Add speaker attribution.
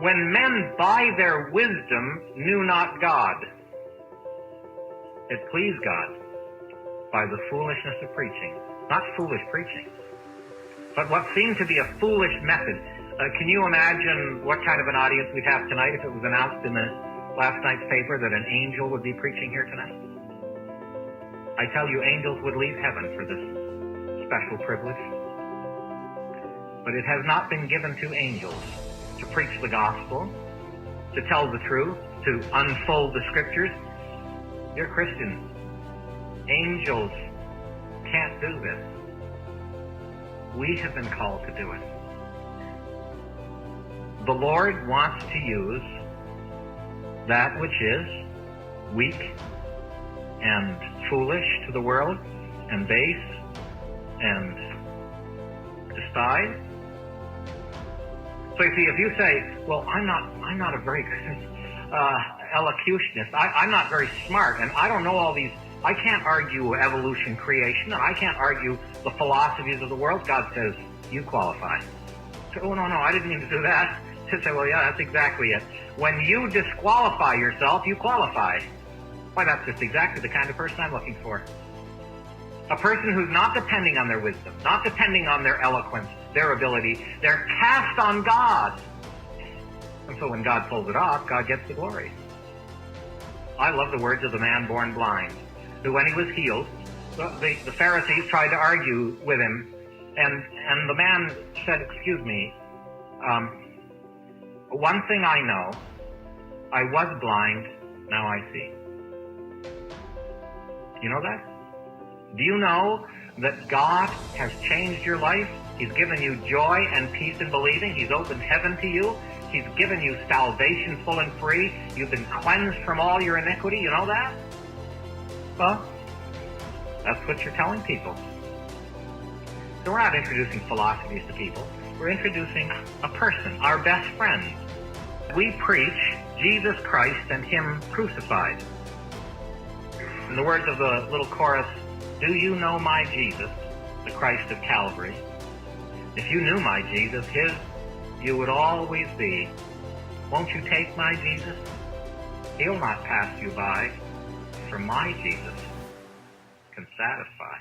Speaker 1: When men by their wisdom knew not God, it pleased God by the foolishness of preaching. Not foolish preaching, but what seemed to be a foolish method. Can you imagine what kind of an audience we'd have tonight if it was announced in the last night's paper that an angel would be preaching here tonight? I tell you, angels would leave heaven for this special privilege. But it has not been given to angels to preach the gospel, to tell the truth, to unfold the scriptures. Dear Christians, angels can't do this. We have been called to do it. The Lord wants to use that which is weak and foolish to the world and base and despised. So you see, if you say, well, I'm not a very elocutionist, I'm not very smart, and I don't know all these, I can't argue evolution, creation, and I can't argue the philosophies of the world. God says, you qualify. So, oh, no, I didn't mean to do that. To say, well, yeah, that's exactly it. When you disqualify yourself, you qualify. Why, that's just exactly the kind of person I'm looking for. A person who's not depending on their wisdom, not depending on their eloquence, their ability. They're cast on God. And so when God pulls it off, God gets the glory. I love the words of the man born blind, who when he was healed, the Pharisees tried to argue with him, and the man said, excuse me, one thing I know, I was blind, now I see. You know that? Do you know that God has changed your life? He's given you joy and peace in believing. He's opened heaven to you. He's given you salvation full and free. You've been cleansed from all your iniquity. You know that? Well, that's what you're telling people. So we're not introducing philosophies to people. We're introducing a person, our best friend. We preach Jesus Christ and Him crucified. In the words of the little chorus, do you know my Jesus, the Christ of Calvary? If you knew my Jesus, His you would always be. Won't you take my Jesus? He'll not pass you by, for my Jesus can satisfy.